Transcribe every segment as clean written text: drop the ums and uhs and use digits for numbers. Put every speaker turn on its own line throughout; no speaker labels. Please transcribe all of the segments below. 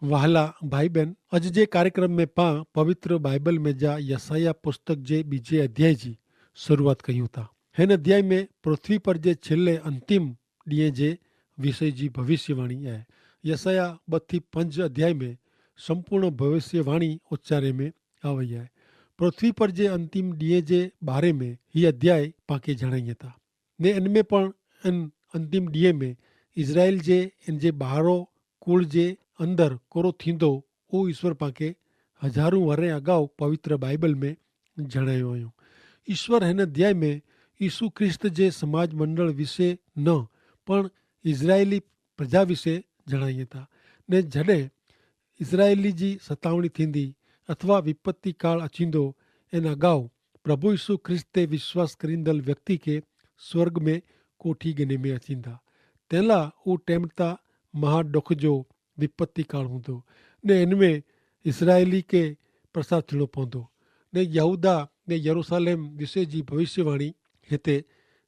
वहाला भाई बहन, अज जे कार्यक्रम में पा पवित्र बाइबल में जा यसाया पुस्तक जे बीजे अध्याय जी शुरुआत कयूं था। हिन अध्याय में पृथ्वी पर जे छेल्ले अंतिम ॾींहं जे विषय जी भविष्यवाणी आहे। यसाया 2 થી 5 अध्याय में संपूर्ण भविष्यवाणी उच्चारे में आवई है। पृथ्वी पर जे अंतिम ॾींहं जे बारे में ही अध्याय पाके जणाईए था ने इनमें पण इन अंतिम ॾींहं में इज़राइल जे इन जे ॿारो कुल जे अंदर कोरो थींदो उहो ईश्वर पाके हज़ारों वरे अगाऊ पवित्र बाइबल में जणायो हुयो। ईश्वर हिन अध्याय में यीशु ख्रिस्त जे समाज मंडल विषय न पण इज़राइली प्रजा विषय जणाइए था ने जॾहिं इज़राइली जी सतावणी थींदी अथवा विपत्ति काल अचींदो इन अगाऊ प्रभु यीशु ख्रिस्त ते विश्वास करींदल व्यक्ति के स्वर्ग में कोठी गिने में अचींदा। तंहिंला उहो टाइम ता महा दुख जो विपत्ति काल हूंदो ने इनमें इसराइली के प्रसाद थियणो पवंदो ने यहूदा ने यरूशलेम विषय जी भविष्यवाणी हिते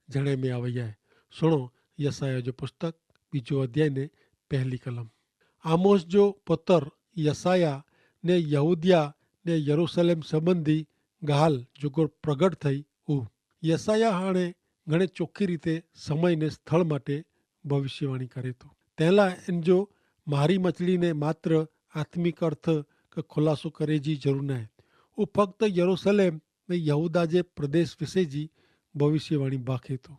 जणे में आवई आहे। सुणो यसाया जो पुस्तक बीजो अध्याय ने पहली कलम। आमोस जो पुत्र यसाया ने यहूदिया ने यरूशलेम संबंधी ॻाल्हि जेको प्रगट थई उहो यसाया हाणे घणे चोखी रीते समय ने स्थળ માટે ભવિષ્યવાણી કરે તો પહેલા इन जो મારી મછલીને માત્ર આત્મિક અર્થ કે ખુલાસો કરે जी જરૂર ન आहे। उहो फक्त यरूशलेम ने यहूदा जे प्रदेश विषय जी भविष्यवाणी बाखे थो।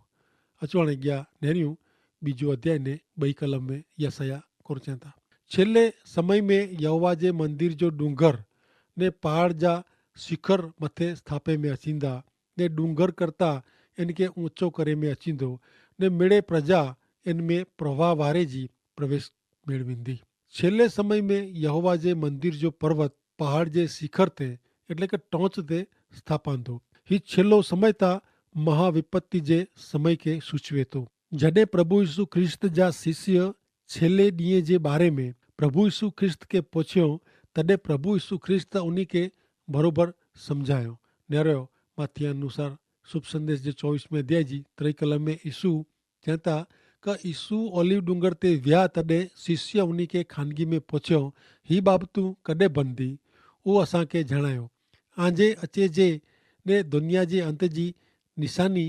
अचवण अॻियां नेरियूं बीजो अध्याय ने 2 कलम में यसाया कोरचनि था। छेल्ले समय में यहोवा जे मंदिर जो डूंगर ने पहाड़ जा शिखर मथे स्थापे में अचींदा ने डूंगर करता इनके ऊंचो करे में अचींदो ने मिड़े प्रजा इनमें प्रवाह वारे जी प्रवेश मेळवींदी। छेल्ले समय में यहोवा जे मंदिर जो पर्वत पहाड़ जे शिखर ते એટલે કે ટોચ તે સ્થાપાંતો। ही છેલ્લો समय ता महाविपत्ति जे समय के सूचवे तो जॾहिं प्रभु यीशु ख्रिस्त जा शिष्य छेल्ले ॾींहं जे बारे में प्रभु यीशु ख्रिस्त के पुछियो तॾहिं प्रभु यीशु ख्रिस्त उन्ही के बरोबर समझायो न्यारो माथी अनुसार शुभ संदेश जे 24 अध्याय जी 3 कलम में यीशु चवता कि यीशु ओलिव डूंगर ते विया तॾहिं शिष्य उन्ही के खानगी में पुछियो ही बाबतूं कॾहिं बनदी उहो असांखे जणायो। आंजे अचे जे ने दुनिया जे अंत जी निशानी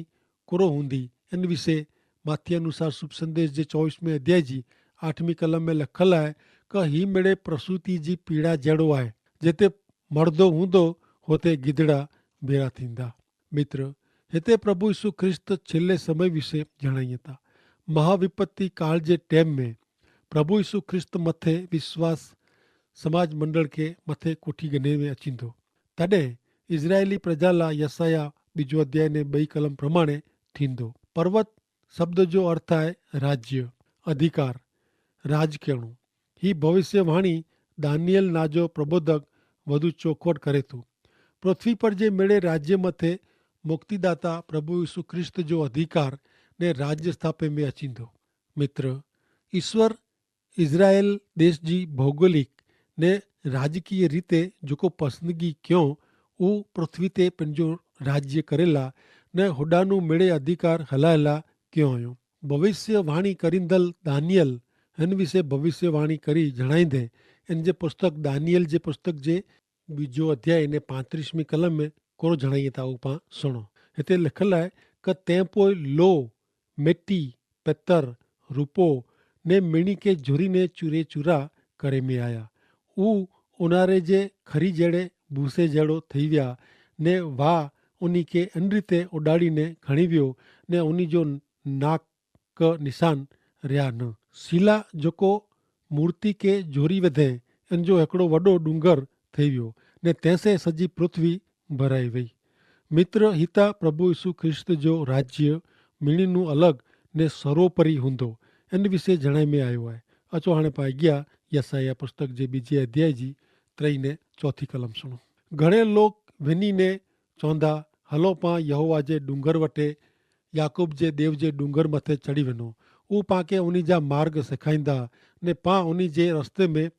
कुरो हूंदी इन विषय माथी अनुसार शुभ संदेश जे 24 अध्याय जी 8वीं कलम में लिखल आहे कि ही मिड़े प्रसूति जी पीड़ा जहिड़ो आहे जिते मर्दो हूंदो हुते गिदड़ा भेड़ा थींदा। मित्र हिते प्रभु यीशु ख्रिस्त छेल्ले समय विषय जणाइए था। महाविपत्ति काल जे टाइम में प्रभु यीशु ख्रिस्त मथे विश्वास समाज मंडल के मथे कोठी गने में अचींदो तॾहिं इज़राइली प्रजा लाइ यसाया बीजो अध्याय ने 2 कलम प्रमाणे थींदो। पर्वत शब्द जो अर्थ आहे राज्य अधिकार राज करणो। ही भविष्यवाणी दानियल नाजो प्रबोधक वधु चौखवट करे थो। पृथ्वी पर जे मिड़े राज्य मथे मुक्तिदाता प्रभु यीशु ख्रिस्त जो अधिकार ने राज्य स्थापे में अचींदो। मित्र ईश्वर इज़राइल देश जी भौगोलिक ने राजकीय रीते जेको पसंदगी क्यों उहो पृथ्वी ते पंहिंजो राज्य करेला ने होॾानू मिड़े अधिकार हलायला क्यों हुयो। भविष्यवाणी करींदल दानियल हिन विषय भविष्यवाणी करी जणाईंदे इन जे पुस्तक दानियल जे पुस्तक जे बीजो अध्याय ने 35वीं कलम में कोरो जणाईए था। उहो पाण सुणो हिते लिखल आहे कि तंहिं पोइ लो मिटी पत्थर रूपो ने मिणी के झुरी ने चूरे चूरा करे में आया। उहो उन्हारे जे खरी जहिड़े भूसे जहिड़ो थी विया ने वाह उन्ही के इन रीते उॾाड़ीने खणी वियो ने उन्ही जो नाक निशान रहिया न। शिला जेको मूर्ति के जोरी वधे इन जो हिकिड़ो वॾो डूंगर थी वियो ने तंहिंसे सॼी पृथ्वी भराई वई। मित्र हिता प्रभु यीशु ख्रिस्त जो राज्य मिणीनू अलॻि ने सर्वोपरि हूंदो इन विषय जणाए में आयो आहे। अचो हाणे पाए अॻियां यसाया पुस्तक जे बीजे अध्याय जी 3 ने 4 कलम सुणो। घणे लोग विनी ने चवंदा हलो पां यहोवा जे डूंगर वटे याकूब जे देव जे डूंगर मथे चढ़ी वञो। उहो पांखे उन्ही जा मार्ग सेखारींदा ने पां उन्ही जे रस्ते में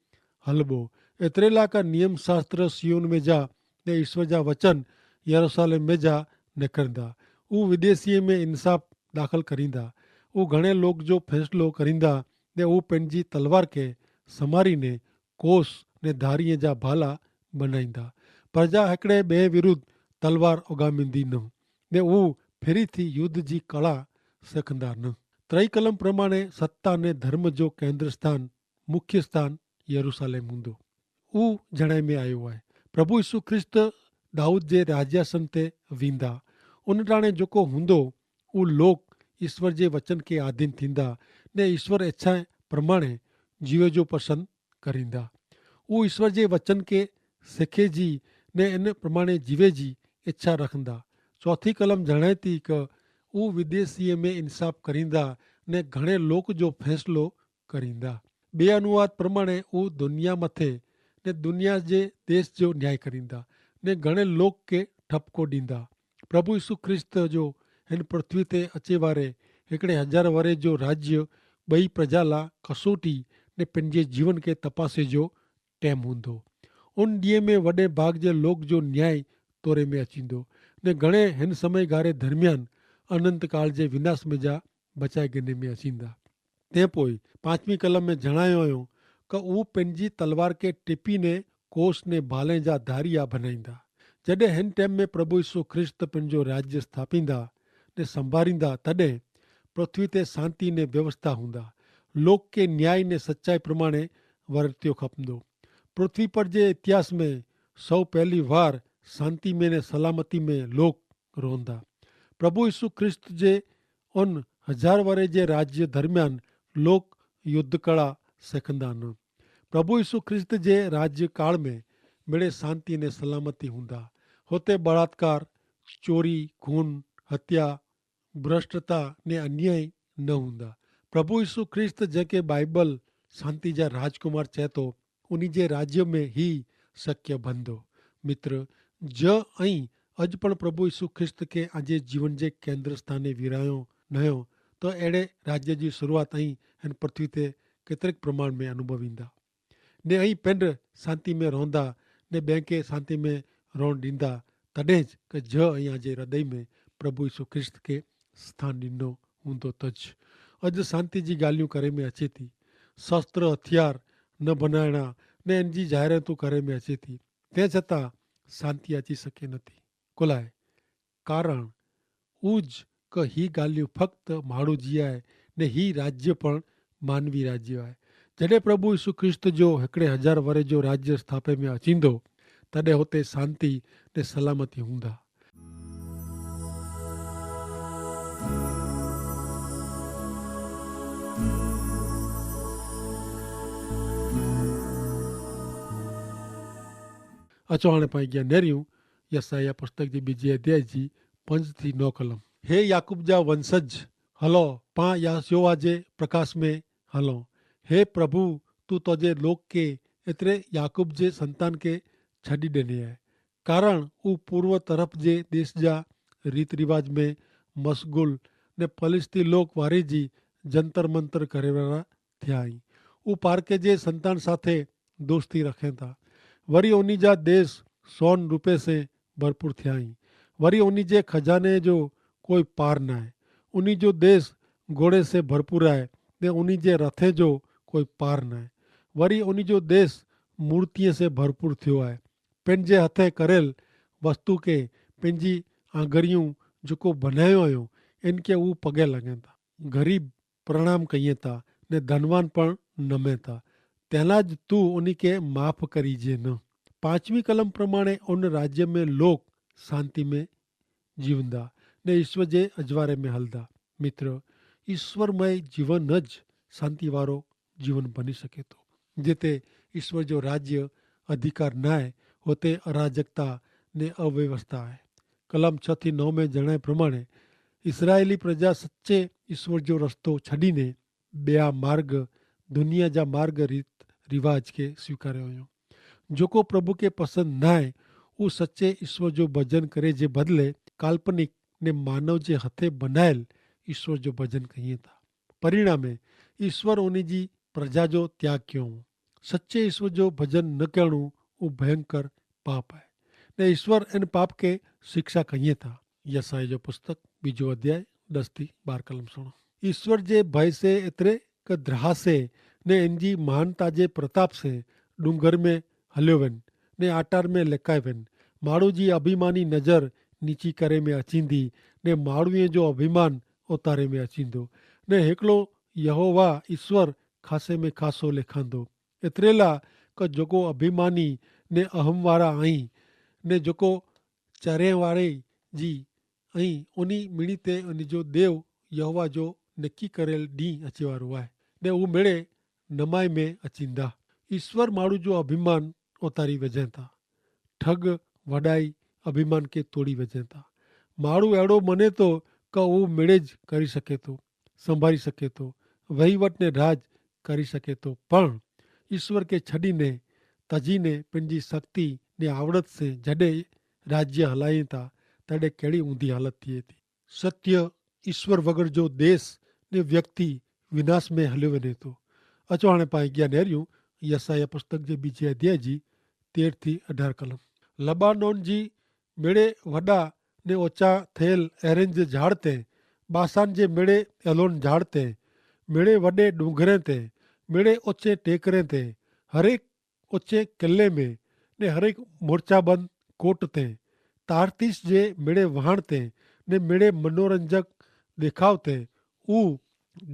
हलबो। एतिरे लाइ का नियम शास्त्र सियोन में जा ने ईश्वर जा वचन यरूशलेम में जा निकिरंदा। उहो विदेशीअ में इंसाफ़ दाख़िल करींदा। उहो घणे लोग जो फ़ैसिलो करींदा ने उहो पंहिंजी तलवार खे संभारीने कोस ने धारीअ जा भाला बनाईंदा। प्रजा हिकिड़े ॿिए विरुद्ध तलवार उगामींदी न ने हू ફરીથી યુદ્ધ जी કળા શીખंदा न। ત્રય કલમ પ્રમાણે સત્તા ને ધર્મ जो કેન્દ્ર સ્થાન મુખ્ય સ્થાન यरूशलेम हूंदो। हू जणे में आयो आहे। प्रभु यीशु ख्रिस्त दाऊद जे राज्यासन ते वींदा। उन टाणे जेको हूंदो उहो लोक ईश्वर जे वचन खे आधीन थींदा ने ईश्वर इच्छा प्रमाणे जीवे जो पसंदि करींदा। उहो ईश्वर जे वचन खे सिखे जी ने इन प्रमाणे जीवे जी इच्छा रखंदा। चौथी कलम जणे थी कि उहो विदेशीअ में इंसाफ़ करींदा ने घणे लोक जो फ़ैसिलो करींदा। ॿिए अनुवाद प्रमाणे उहो दुनिया मथे ने दुनिया जे देश जो न्याय करींदा ने घणे लोक खे ठपको ॾींदा। प्रभु यीशु ख्रिस्त जो हिन पृथ्वी ते अचे वारे हिकिड़े 1000 वरे जो राज्य ॿई प्रजा लाइ कसोटी ने पंहिंजे जीवन खे तपासे जो टाइम हूंदो। उन ॾींहं में वॾे भाग जे लोक जो न्याय तोरे में अचींदो ने घणे हिन समय गारे दरमियान अनंत काल जे विनाश में जा बचाए गिने में अचींदा। तंहिं पोइ 5वीं कलम में जणायो हुयो कि उहो पंहिंजी तलवार खे टिपी ने कोस ने भाले जा धारिया बनाईंदा। जॾहिं हिन टाइम में प्रभु यीशु ख्रिस्त पंहिंजो राज्य स्थापींदा ने संभालींदा तॾहिं पृथ्वी ते शांति ने व्यवस्था हूंदा। लोक के न्याय ने सच्चाई प्रमाणे वर्त्यो खपंदो। पृथ्वी पर जे इतिहास में सौ पहली बार शांति में ने सलामती में लोक रहंदा। प्रभु यीशु ख्रिस्त जे उन 1000 वरे जे राज्य दरमियान लोक युद्ध कला सिखंदा न। प्रभु यीशु ख्रिस्त जे राज्य काल में मिड़े शांति ने सलामती हूंदा। होते बलात्कार, चोरी, खून, हत्या, भ्रष्टता ने अन्याय न हूंदा। प्रभु यीशु ख्रिस्त जंहिंखे बाइबल शांति जा राजकुमार चए थो उन जे राज्य में ही शक्य बंदो। मित्र ज ऐं अॼु पण प्रभु यीशु ख्रिस्त खे अॼे जीवन जे केंद्र स्थाने विरायो नयो तो अहिड़े राज्य जी शुरूआत ऐं हिन पृथ्वी ते केतिरे प्रमाण में अनुभवींदा ने ऐं पिंड शांति में रहंदा ने ॿिए खे शांति में रहण ॾींदा। तॾहिं ज ज ऐं अॼे हृदय में प्रभु यीशु ख्रिस्त खे स्थान ॾिनो हूंदो तज। अॼु शांति जी ॻाल्हियूं करे में अचे थी। शस्त्र हथियार न बनाइणा ने इन जी जाहिरातूं करे में अचे थी। तंहिं छतां शांति अची सघे नथी। कुलाए कारण उज क ही ॻाल्हियूं फ़क़्ति माण्हू जी आहे ने ही राज्य पण मानवी राज्य आहे। जॾहिं प्रभु यीशु ख्रिस्त जो हिकिड़े 1000 वरे जो राज्य स्थापे में अचींदो तॾहिं हुते शांति ने सलामती हूंदा। अचो हाणे पाण अॻियां नेरियूं यसाया पुस्तक जी ॿिजे अध्याय जी 5 थी 9 कलम। हे याकूब जा वंशज हलो पां यहोवा जे प्रकाश में हलो। हे प्रभु तू तुंहिंजे लोक के एतिरे याकूब जे संतान के छॾी ॾिने आहे। कारण हू पूर्व तरफ़ जे देश जा रीत रिवाज में मशगुल ने फलिस्ती लोक वारे जी जंतर मंतर करे वारा थिया आहिनि। हू पारके जे संतान साथे दोस्ती रखे था। वरी उन्ही जा देश सोन रुपए से भरपूर थिया आहिनि। वरी उन्ही जे खजाने जो कोई पार न आहे। उन्ही जो देश घोड़े से भरपूर आहे ने उन्ही जे रथे जो कोई पार न आहे। वरी उन्ही जो देश मूर्तिअ से भरपूर थियो आहे। पंहिंजे हथे करेल वस्तु खे पंहिंजी आंगरियूं जेको बनायो हुयो इनखे उहो पगे लॻनि था। ग़रीब प्रणाम कईं था ने धनवान पण नमे था। तंहिंला ज तू उन्ही खे माफ़ करीजे न। 5वीं कलम प्रमाणे उन राज्य में लोक शांति में जीवंदा ने ईश्वर जे अजवारे में हलदा। मित्र ईश्वरमय जीवन ज शांति वारो जीवन बनी सके थो। जिते ईश्वर जो राज्य अधिकार न आहे हुते अराजकता ने अव्यवस्था आहे। कलम 6 थी 9 में जणाए प्रमाणे इसराइली प्रजा सच्चे ईश्वर जो रस्तो छॾीने ॿिया मार्ग दुनिया जा मार्ग रीत रिवाज खे स्वीकारियो हुयो। जेको प्रभु खे पसंदि न आहे उहो सच्चे ईश्वर जो भजन करे जे बदिले काल्पनिक ने मानव जे हथे बनायल ईश्वर जो भजन कईं था। परिणामे ईश्वर उन जी प्रजा जो त्याग कयो। सच्चे ईश्वर जो भजन न करणु उहो भयंकर पाप आहे ने ईश्वर इन पाप के शिक्षा कईं था। यसाया जो पुस्तक 2 अध्याय 10 थी 12 कलम सुनो। ईश्वर जे भय से एतिरे क द्राह से ने इन जी महानता जे प्रताप से डूंगर में हलियो वञ ने आटार में लिकाए वञ। माण्हू जी अभिमानी नज़र नीची करे में अचींदी ने माण्हूअ जो अभिमान उतारे में अचींदो ने हिकिड़ो यहोवा ईश्वर खासे में खासो लिखांदो। एतिरे लाइ क जेको अभिमानी ने अहम वारा आहीं ने जेको चरे वारे जी ऐं उन मिणी ते उनजो देव यहोवा जो नकी करियल ॾींहुं अचे वारो आहे ने उहे मिड़े नमाए में अचींदा। ईश्वर माण्हू जो अभिमान उतारी वॼनि था। ठग वॾाई अभिमान खे तोड़ी वॼनि था। माण्हू अहिड़ो मञे थो क उहो मिड़ेज करी सघे थो, संभाली सघे थो, वहीवट ने राज કરી શકે તો પણ ઈશ્વર કે છડીને તજીને पंहिंजी शक्ति ने आवड़त से जॾहिं राज्य हलाइनि था तॾहिं कहिड़ी ऊंधी हालत थिए थी। सत्य ईश्वर वग़ैरह जो देश ने व्यक्ति विनाश में हलियो वञे थो। अचो हाणे पाण अॻियां निहारियूं यसाया पुस्तक जे ॿिजे अध्याय जी 13 थी 18 कलम। लबानोन जी मिड़े वॾा ने ऊचा थियल एरन जे झाड़ ते, बासान जे मिड़े एलोन झाड़ ते, मिड़े वॾे डूंगरे ते, मिड़े ऊचे टेकरे ते, हरेक ऊचे किले में ने हरेक मोर्चाबंद कोट ते, तारतीस जे मिड़े वहाण ते ने मिड़े मनोरंजक ॾेखाव ते ऊ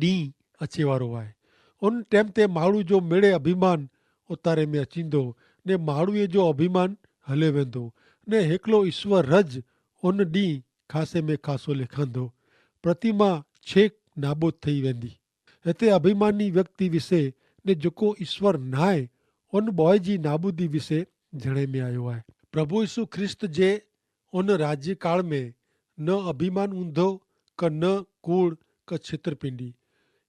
ॾींहुं अचे वारो आहे। उन टाइम ते माण्हू जो मिड़े अभिमान उतारे में अचींदो ने माण्हूअ जो अभिमान हलियो वेंदो ने हिकिड़ो ईश्वर रज उन ॾींहुं खासे में खासो लिखंदो। प्रतिमा छेक नाबूद थी वेंदी। हिते अभिमानी व्यक्ति विषे ने जेको ईश्वर न आहे उन बॉय जी नाबूदी विषे जणे में आयो आहे। प्रभु यीशु ख्रिस्त जे उन राज्यकाल में न अभिमान हूंदो क न कूड़ क छित्रपिंडी।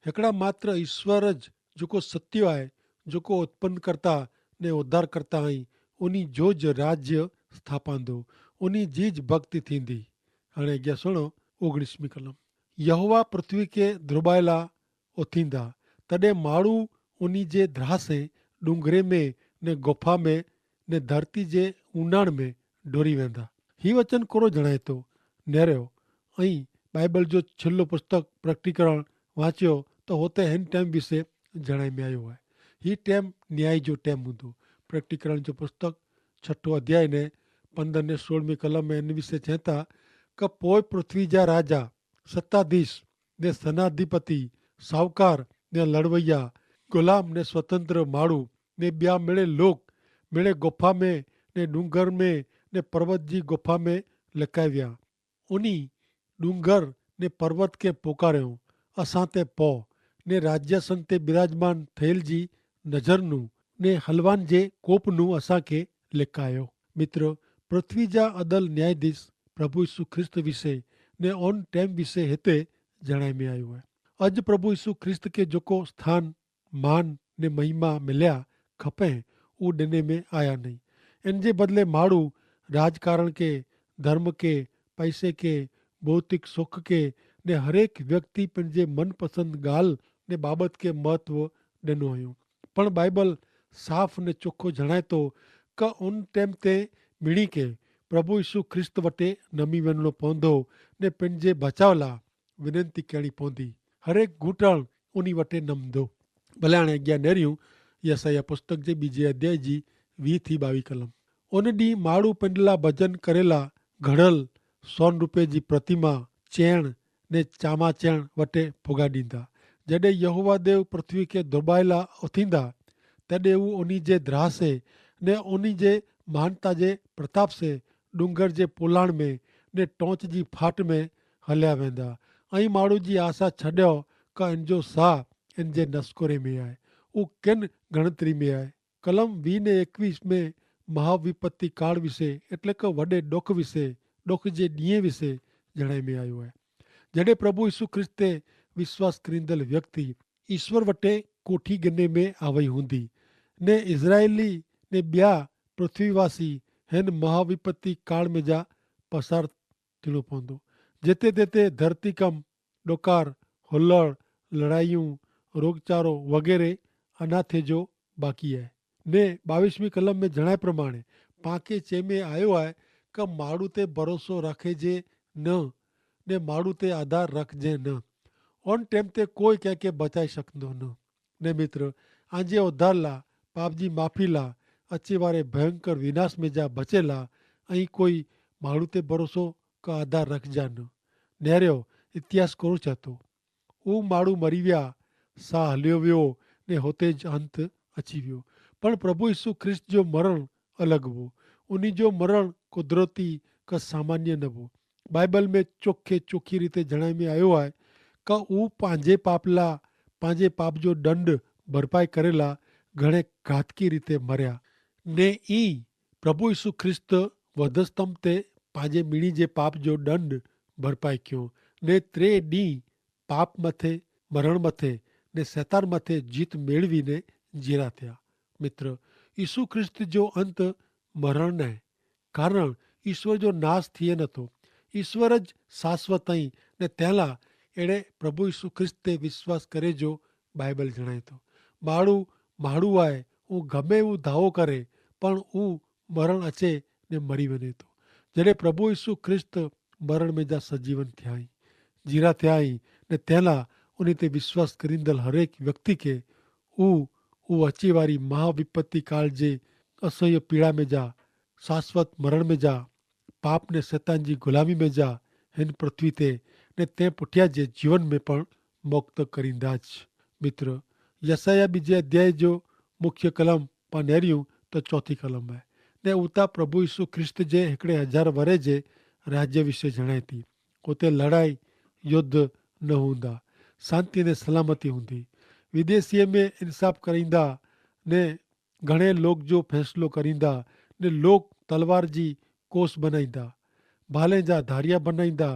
हिकिड़ा मात्र ईश्वर जेको सत्य आहे, जेको उत्पन्न करता ने उद्धार करता आई उन्ही जो ज राज्य स्थापंदो, उन्ही जीज भक्ति थींदी। हाणे अॻियां सुणो 19वीं कलम। यहोवा पृथ्वी के ध्रुबायला उथींदा तॾहिं माण्हू उन्ही जे द्रासे डूंगरे में ने गुफा में ने धरती जे ऊंडाण में डोरी वेंदा। ही वचन कोरो जणाए थो निहिरियो ऐं बाइबल जो छिल्लो पुस्तक प्रकटीकरण वाचियो त हुते हिन टाइम विषय जणाए में आयो आहे। ही टाइम न्याय जो टाइम हूंदो। प्रकटीकरण जो पुस्तक 6 अध्याय ने 15 ने 16 कलम में हिन विषय चए था क पोइ पृथ्वी जा राजा, सत्ताधीश ने सेनाधिपति, साहूकार ने लड़वैया, गुलाम ने स्वतंत्र माण्हू ने ॿिया मिड़े लोग मिड़े गुफा में ने डूंगर में ने पर्वत जी गुफा में लिकाए विया। उन्ही डूंगर ने पर्वत के पुकारियो असां ते पौ ने राज्यासन ते विराजमान थियल जी नज़रनू ने हलवान जे कोपनू असांखे लिकायो। मित्र, पृथ्वी जा अदल न्यायाधीश प्रभु यीशु ख्रिस्त विषय ने ऑन टाइम विषय हिते जणाए में आयो आहे। अॼु प्रभु यीशु ख्रिस्त के जेको स्थान मान ने महिमा मिलिया खपे उहो ॾिने में आया नहीं। इन जे बदिले माण्हू राजकारण के, धर्म के, पैसे के, भौतिक सुख के ने हरेक व्यक्ति पंहिंजे मनपसंद ॻाल्हि ने बाबति के महत्व ॾिनो हुयो। पण बाइबल साफ़ ने चोखो जणाए थो क उन टाइम ते मिणी के प्रभु यीशु ख्रिस्त वटे नमी वञिणो पवंदो ने पंहिंजे बचाव लाइ विनंती करणी पवंदी। हरेक घुटण उन वटे नमंदो। भले हाणे अॻियां नेरियूं यसाया पुस्तक जे ॿिजे अध्याय जी 20 थी 22 कलम। उन ॾींहुं माण्हू पंहिंजे लाइ भजन करेला घड़ल ₹100 जी प्रतिमा चइण ने चामा चइण वटे फुगा ॾींदा। जॾहिं यहोवा देव पृथ्वी खे दुबाइला उथींदा तॾहिं हू उन्ही जे द्रासे ने उन्ही जे महानता जे प्रताप से डूंगर जे पुलाण में ने टोंच जी फाट में हलिया वेंदा ऐं माण्हू जी आशा छॾियो क इन जो साह इन जे नस्कुरे में आहे, उहो किन गणतरी में आहे। कलम 20 ने 21 में महाविपत्ति काल विषय એટલે કે વડે ડુખ વિશે, ડુખ જે ॾींहं વિશે જણાઈ में आयो आहे। जॾहिं प्रभु यीशु ख्रिस्त ते विश्वास करींदड़ व्यक्ति ईश्वर वटे कोठी गिने में आवई हूंदी ने इज़राइली ने ॿिया पृथ्वीवासी हिन महाविपत्ति काल में जा पसार थियणो पवंदो। जिते तिते धरती कम, ॾोकार, हुलड़, लड़ाइयूं, रोगचारो वग़ैरह अञा थिए जो बाक़ी आहे। ने 22वीं कलम में जणाए प्रमाणे पांखे चए में आयो आहे क माण्हू ते भरोसो रखिजे न ने माण्हू ते आधार रखिजे न। उन टाइम ते कोई कंहिंखे बचाए सघंदो न। ने मित्र, आंजे उद्धार लाइ पाप जी माफ़ी ला अचे वारे भयंकर विनाश में जा बचेला ऐं कोई माण्हू ते भरोसो का आधार रखजा न। નેર્યો ઇતિહાસ કોણ ચાહતો હું માળું મરી વ્યા સા હલ્યો વ્યો ને હોતે જ અંત અચી વ્યો પણ પ્રભુ ઈસુ ખ્રિસ્ત જો મરણ અલગ वो उन्हीं जो मरण कुदरती का सामान्य न वो बाइबल में ચોખ્ખે ચોખ્ખી રીતે જણાવીમાં આવ્યો आहे કે હું પાંજે પાપલા પાંજે પાપ जो દંડ ભરપાઈ કરેલા ઘણે ઘાતકી રીતે મર્યા ને ई પ્રભુ ઈસુ ખ્રિસ્ત વધસ્તંભ તે પાંજે મીણી જે પાપ जो દંડ ભરપાઈ કયો ને ત્રે ડી પાપ મથે મરણ મથે ને શેતાન મથે જીત મેળવીને જીરા થયા મિત્ર ઈસુ ખ્રિસ્ત जो અંત મરણ ને કારણ ઈશ્વર જો નાશ થયે નતો ઈશ્વર જ શાશ્વત અહીં ને તેલા એણે પ્રભુ ઈસુ ખ્રિસ્તે વિશ્વાસ કરે જો બાઇબલ જણાય તો માળું માળું આય હું ગમે એવું ધાવો કરે પણ હું મરણ અચે ને મરી વને તો जॾहिं प्रभु ईसु ख्रिस्त मरण में जा सजीवन थिया आहिनि जीरा थिया आहिनि ने तेला उन ते विश्वास करींदड़ हरेक व्यक्ति के उहो अचे वारी महाविपत्ति काल जे असह्य पीड़ा में जा शाश्वत मरण में जा पाप ने शैतान जी गुलामी में जा हिन पृथ्वी ते ने ते पुठिया जे जीवन में पण मुक्त करींदा ज मित्र यसाया बीजे अध्याय जो मुख्य कलम पां नेरियूं तो चौथी कलम है ने उता प्रभु ईसु ख्रिस्त जे हिकिड़े 1000 वरे जे राज्य विषय जणाए थी उते लड़ाई युद्ध न हूंदा शांति ने सलामती हूंदी विदेशीअ में इंसाफ़ करींदा ने घणे लोग जो फ़ैसिलो करींदा ने लोग तलवार जी कोस बनाईंदा भाले जा धारिया बनाईंदा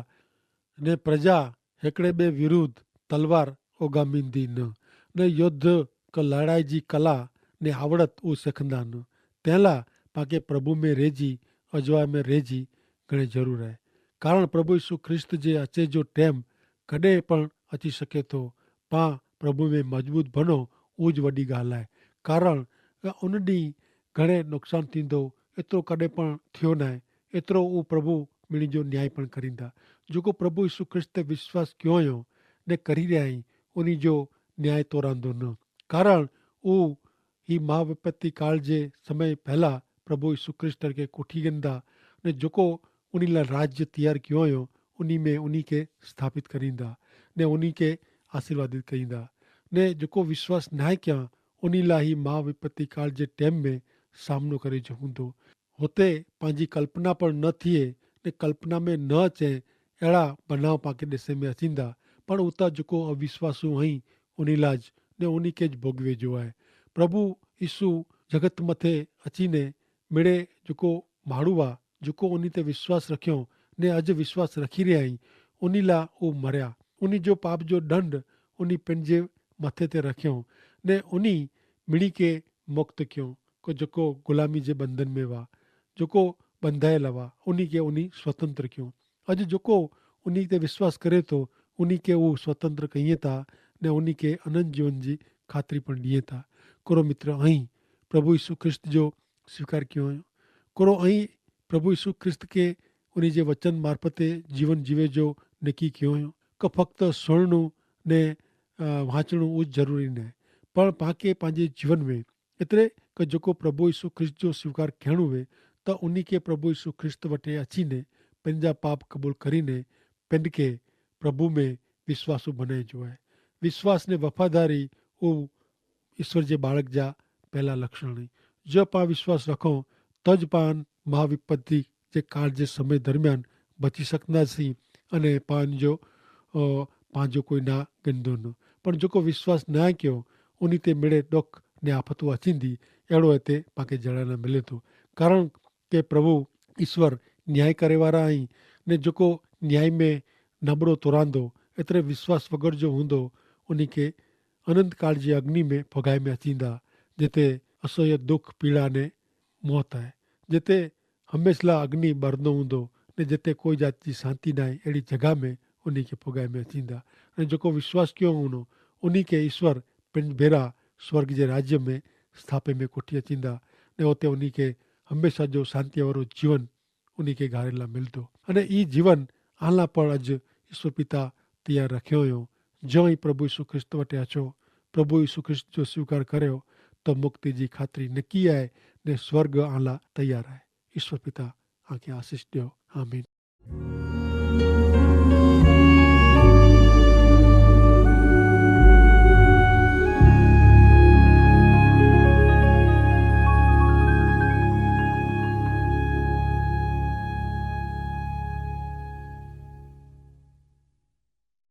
ने प्रजा हिकिड़े ॿिए विरुद्ध तलवार उगामींदी न युद्ध क लड़ाई जी कला ने आवड़त उहो सिखंदा न तंहिंला पाके प्रभु में रहिजी अजवा में रहिजी घणे ज़रूरु आहे कारण प्रभु यीशु ख्रिस्त जे अचे जो टाइम कॾहिं पण अची सघे थो पां प्रभु में मजबूत बनो उहो ज वॾी ॻाल्हि आहे कारण उन ॾींहुं घणे नुक़सानु थींदो एतिरो कॾहिं पण थियो न आहे एतिरो उहो प्रभु ॿिनी जो न्याय पण करींदा जेको प्रभु यीशु ख्रिस्त ते विश्वास कयो हुयो ने करी रहिया आहियूं उन जो न्याय तोरांदो न कारण उहो ही महाविपत्ति काल जे समय पहिला प्रभु यीशु ख्रिस्त खे कोठी वेंदा ने जेको उन लाइ राज्य तयारु कयो हुयो उन में उन खे स्थापित करींदा ने उन खे आशीर्वादित करींदा ने जेको विश्वास न आहे कयां उन लाइ ही महाविपत्ति काल जे टाइम में सामनो करे जो हूंदो हुते पंहिंजी कल्पना पण न थिए ने कल्पना में न अचे अहिड़ा बनाव पाके ॾिसे में अचींदा पण उतां जेको अविश्वासू आहीं उन लाइ ने उन खे ज भोगवे जो आहे प्रभु यीशु जगत मथे अची ने मिड़े जेको माण्हू आहे जेको उन ते विश्वास रखियो ने अॼु विश्वास रखी रहिया आहिनि उन लाइ उहो मरिया उन जो पाप जो दंड उन पंहिंजे मथे ते रखियो ने उन मिड़ी खे मुक्त कयो को जेको ग़ुलामी जे बंधन में हुआ जेको बंधायल हुआ उन खे उन स्वतंत्र कयो अॼु जेको उन ते विश्वास करे थो उन खे उहो स्वतंत्र कईं था ने उन खे अनंत जीवन जी ख़ातिरी पण ॾिए था कोरो मित्र ऐं प्रभु यीशु ख्रिस्त जो स्वीकार कयो हुयो कोरो ऐं प्रभु यीशु ख्रिस्त खे उन जे वचन मार्फते जीवन जीवे जो नकी कयो हुयो क फक्त सुणणो ने वाचणो उहो ज़रूरी न आहे पर पाण पंहिंजे जीवन में एतिरे क जेको प्रभु यीशु ख्रिस्त जो स्वीकार करणो हुए त उन खे प्रभु यीशु ख्रिस्त वटि अची ने पंहिंजा पाप क़बूल करीने पिंड खे प्रभु में विश्वासु बनाइजो आहे विश्वास ने वफ़ादारी उहो ईश्वर जे बालक जा पहला लक्षण आहिनि जो पाण विश्वास रखूं त ज पाण महाविपत्ति जे काल जे समय दरमियान बची सघंदासीं अने पंहिंजो कोई ना गिनंदो न पर जेको विश्वास न आहे कयो उन ते मिड़े ॾुख ने आफ़तूं अचींदी अहिड़ो हिते पाण ॼाणण मिले थो कारण के प्रभु ईश्वर न्याय करे वारा आहिनि ने जेको न्याय में नबड़ो तोरांदो एतिरे विश्वास वग़ैरह जो हूंदो उन खे अनंत काल जी अग्नि में फगाए में अचींदा जिते असह्य दुख पीड़ा ने मौत आहे जिते हमेशह लाइ अग्नि ॿरंदो हूंदो ने जिते कोई जात जी शांती न आहे अहिड़ी जॻह में उन खे फुगाए में अचींदा ऐं जेको विश्वास कयो हूंदो उन खे ईश्वर पिण भेरा स्वर्ग जे राज्य में स्थापे में कोठी अचींदा ने उते उन खे हमेशह जो शांतीअ वारो जीवन उन खे घारे लाइ मिलंदो अने ई जीवन आला पण अॼु ईश्वर पिता तयारु रखियो हुयो जो ई प्रभु यीशु ख्रिस्त वटि अचो प्रभु यीशु ख्रिस्त जो स्वीकार करियो तो मुक्ति जी खातरी नकी है ने स्वर्ग आला तैयार है। ईश्वर पिता आगे आशीष दियो। आमीन।